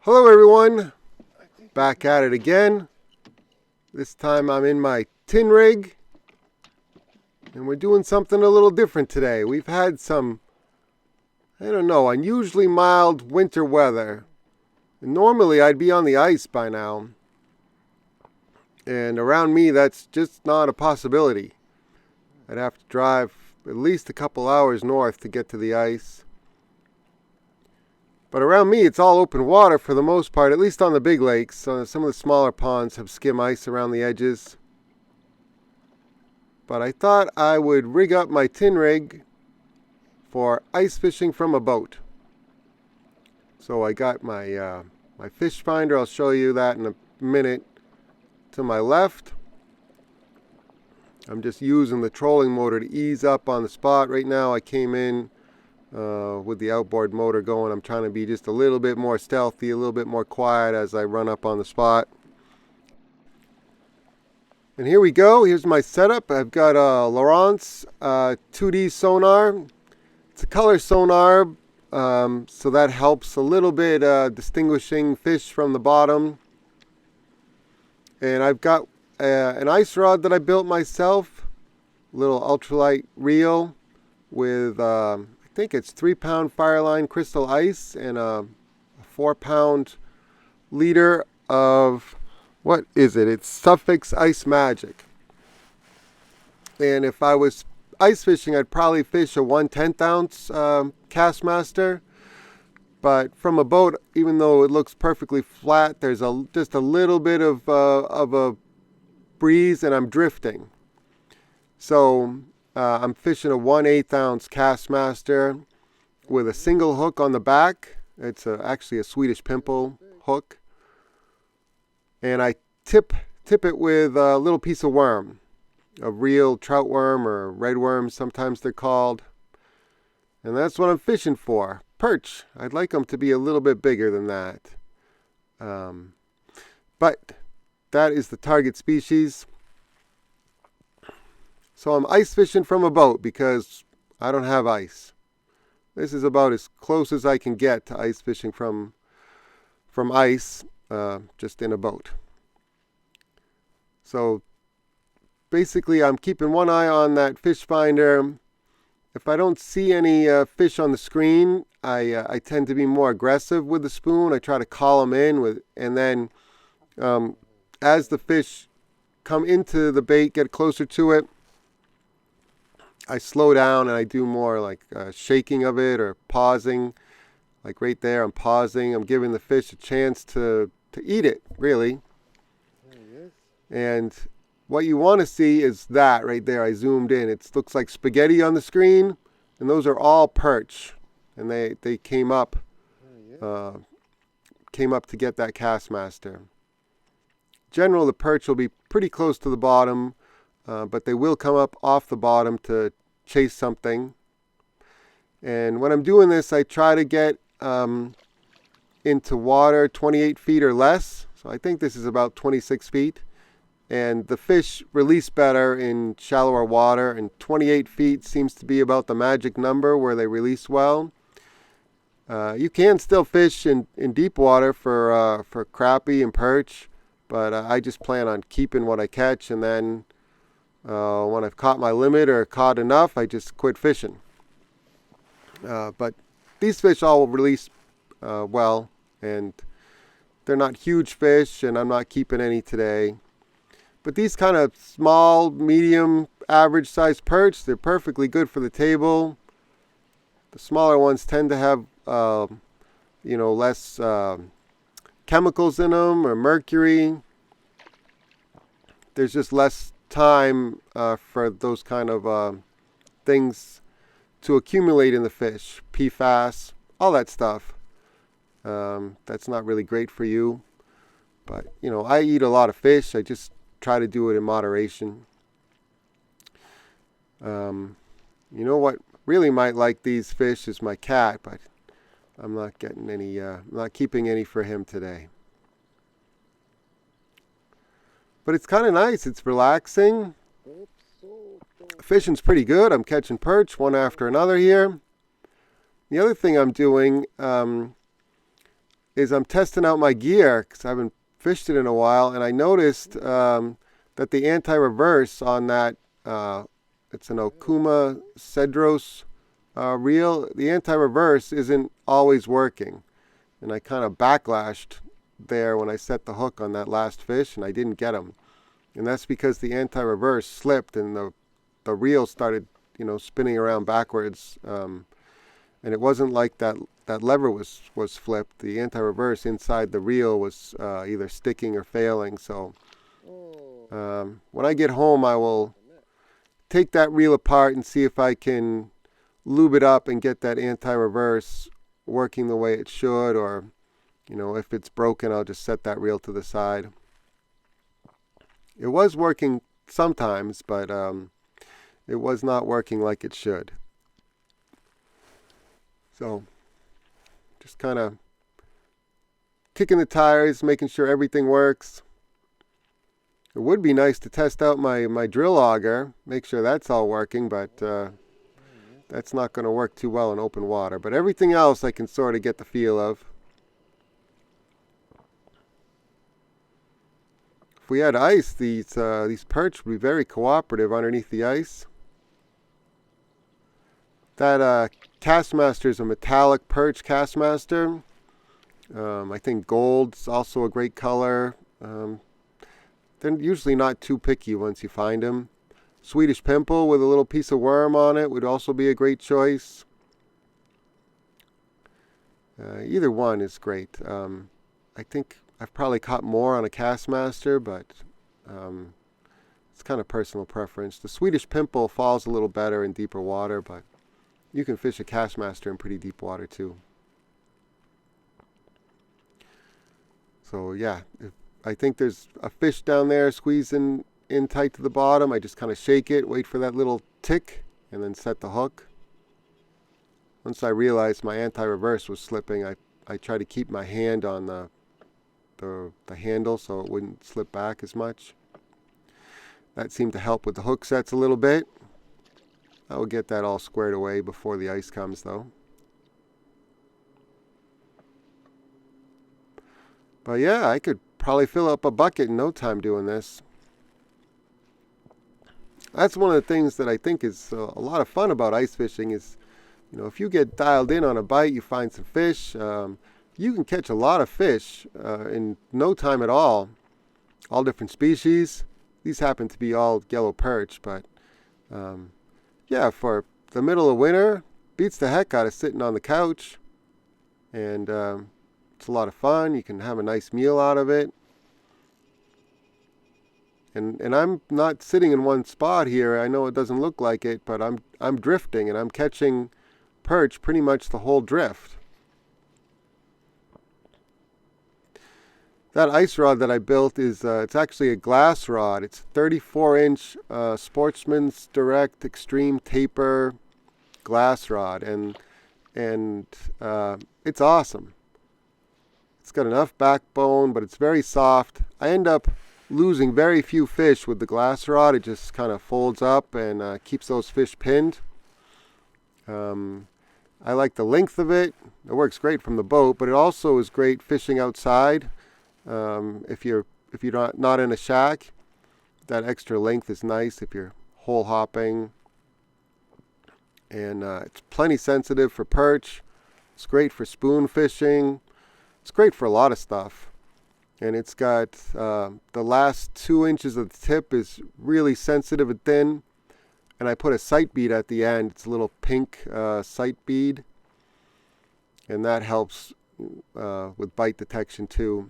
Hello everyone, back at it again. This time I'm in my tin rig and we're doing something a little different today. We've had some, unusually mild winter weather. And normally I'd be on the ice by now. And around me that's just not a possibility. I'd have to drive at least a couple hours north to get to the ice. But around me, it's all open water for the most part, at least on the big lakes. Some of the smaller ponds have skim ice around the edges. But I thought I would rig up my tin rig for ice fishing from a boat. So I got my fish finder. I'll show you that in a minute. To my left, I'm just using the trolling motor to ease up on the spot. Right now I came in with the outboard motor going. I'm trying to be just a little bit more stealthy, a little bit more quiet as I run up on the spot. And here we go. Here's my setup. I've got a Lowrance 2D sonar. It's a color sonar, so that helps a little bit distinguishing fish from the bottom. And I've got an ice rod that I built myself, a little ultralight reel with I think it's 3-pound Fireline crystal ice and a 4-pound liter of, what is it? It's Suffix Ice Magic. And if I was ice fishing, I'd probably fish a 1/10 ounce Castmaster. But from a boat, even though it looks perfectly flat, there's just a little bit of a breeze and I'm drifting. So I'm fishing a 1/8 ounce Castmaster with a single hook on the back. It's actually a Swedish pimple hook. And I tip it with a little piece of worm, a real trout worm or red worm, sometimes they're called. And that's what I'm fishing for. Perch. I'd like them to be a little bit bigger than that. But that is the target species. So I'm ice fishing from a boat because I don't have ice. This is about as close as I can get to ice fishing from ice, just in a boat. So basically I'm keeping one eye on that fish finder. If I don't see any fish on the screen, I tend to be more aggressive with the spoon. I try to call them in and then as the fish come into the bait, get closer to it, I slow down and I do more like shaking of it or pausing. Like right there, I'm pausing. I'm giving the fish a chance to eat it, really. And what you want to see is that right there. I zoomed in. It looks like spaghetti on the screen, and those are all perch. And they came up to get that Castmaster. Generally, the perch will be pretty close to the bottom, but they will come up off the bottom to chase something. And when I'm doing this, I try to get into water 28 feet or less. So I think this is about 26 feet. And the fish release better in shallower water, and 28 feet seems to be about the magic number where they release well. You can still fish in deep water for crappie and perch, but I just plan on keeping what I catch, and then when I've caught my limit or caught enough, I just quit fishing. But these fish all release well, and they're not huge fish, and I'm not keeping any today. But these kind of small, medium, average sized perch, they're perfectly good for the table. The smaller ones tend to have, less chemicals in them or mercury. There's just less time for those kind of things to accumulate in the fish. PFAS, all that stuff. That's not really great for you. But, I eat a lot of fish. I just try to do it in moderation. What really might like these fish is my cat, but I'm not getting any, not keeping any for him today. But it's kind of nice. It's relaxing. Fishing's pretty good. I'm catching perch one after another here. The other thing I'm doing is I'm testing out my gear because I haven't fished it in a while, and I noticed that the anti-reverse on that, it's an Okuma Cedros reel, the anti-reverse isn't always working. And I kind of backlashed there when I set the hook on that last fish, and I didn't get him. And that's because the anti-reverse slipped and the reel started, spinning around backwards. And it wasn't like that lever was flipped. The anti-reverse inside the reel was either sticking or failing. So when I get home, I will take that reel apart and see if I can lube it up and get that anti-reverse working the way it should, or if it's broken, I'll just set that reel to the side. It was working sometimes, but it was not working like it should. So just kind of kicking the tires, making sure everything works. It would be nice to test out my drill auger, make sure that's all working, but that's not going to work too well in open water. But everything else I can sort of get the feel of. If we had ice, these perch would be very cooperative underneath the ice. That Castmaster is a metallic perch Castmaster. I think gold's also a great color. They're usually not too picky once you find them. Swedish pimple with a little piece of worm on it would also be a great choice. Either one is great. I think I've probably caught more on a Castmaster, but it's kind of personal preference. The Swedish pimple falls a little better in deeper water, but you can fish a Castmaster in pretty deep water too. So yeah, I think there's a fish down there squeezing in tight to the bottom. I just kind of shake it, wait for that little tick, and then set the hook. Once I realized my anti-reverse was slipping, I try to keep my hand on the handle so it wouldn't slip back as much. That seemed to help with the hook sets a little bit. I will get that all squared away before the ice comes though. But yeah, I could probably fill up a bucket in no time doing this. That's one of the things that I think is a lot of fun about ice fishing is, if you get dialed in on a bite, you find some fish, you can catch a lot of fish in no time at all different species. These happen to be all yellow perch, but yeah, for the middle of winter, beats the heck out of sitting on the couch, and it's a lot of fun. You can have a nice meal out of it. And I'm not sitting in one spot here. I know it doesn't look like it, but I'm drifting, and I'm catching perch pretty much the whole drift. That ice rod that I built is it's actually a glass rod. It's a 34-inch Sportsman's Direct Extreme Taper glass rod, and it's awesome. It's got enough backbone, but it's very soft. I end up losing very few fish with the glass rod. It just kind of folds up and keeps those fish pinned. I like the length of it. It works great from the boat, but it also is great fishing outside. If you're not in a shack, that extra length is nice if you're hole hopping. And it's plenty sensitive for perch. It's great for spoon fishing. It's great for a lot of stuff. And it's got the last 2 inches of the tip is really sensitive and thin. And I put a sight bead at the end. It's a little pink sight bead. And that helps with bite detection too.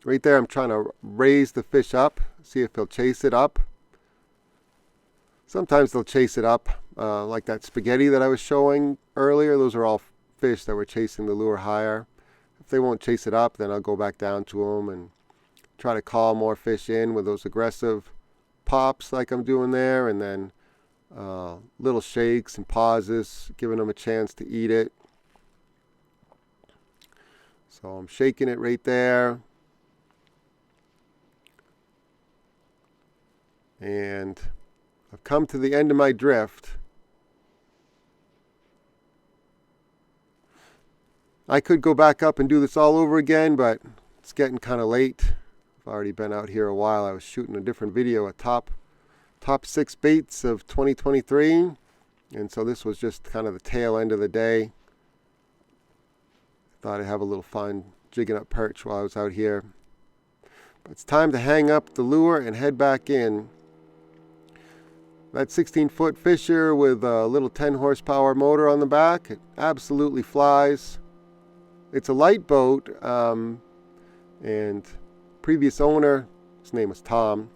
Right there, I'm trying to raise the fish up, see if he'll chase it up. Sometimes they'll chase it up, like that spaghetti that I was showing earlier. Those are all fish that were chasing the lure higher. If they won't chase it up, then I'll go back down to them and try to call more fish in with those aggressive pops like I'm doing there, and then little shakes and pauses, giving them a chance to eat it. So I'm shaking it right there. And I've come to the end of my drift. I could go back up and do this all over again, but it's getting kind of late. I've already been out here a while. I was shooting a different video at top 6 baits of 2023, and so this was just kind of the tail end of the day. Thought I'd have a little fun jigging up perch while I was out here. But it's time to hang up the lure and head back in. That 16-foot Fisher with a little 10 horsepower motor on the back, it absolutely flies. It's a light boat, and previous owner, his name was Tom,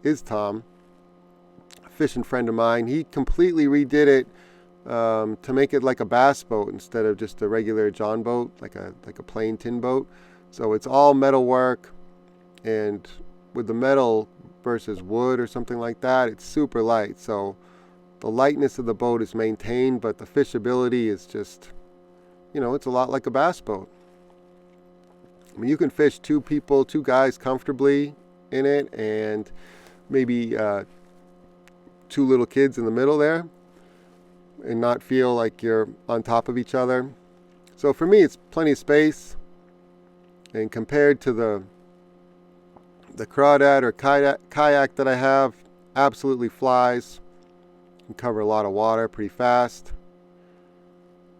a fishing friend of mine. He completely redid it to make it like a bass boat instead of just a regular John boat, like a plain tin boat. So it's all metal work, and with the metal versus wood or something like that, it's super light. So the lightness of the boat is maintained, but the fishability is just, it's a lot like a bass boat. I mean, you can fish two guys comfortably in it, and maybe 2 little kids in the middle there, and not feel like you're on top of each other. So for me, it's plenty of space, and compared to the crawdad or kayak that I have, absolutely flies. Can cover a lot of water pretty fast.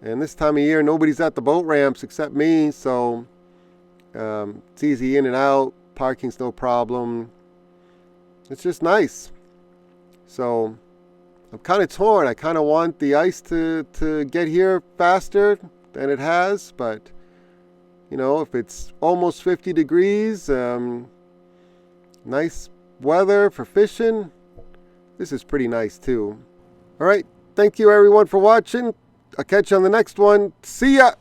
And this time of year, nobody's at the boat ramps except me, so it's easy in and out. Parking's no problem. It's just nice. So I'm kind of torn. I kind of want the ice to get here faster than it has, but if it's almost 50 degrees, nice weather for fishing, this is pretty nice too. All right, thank you everyone for watching. I'll catch you on the next one. See ya!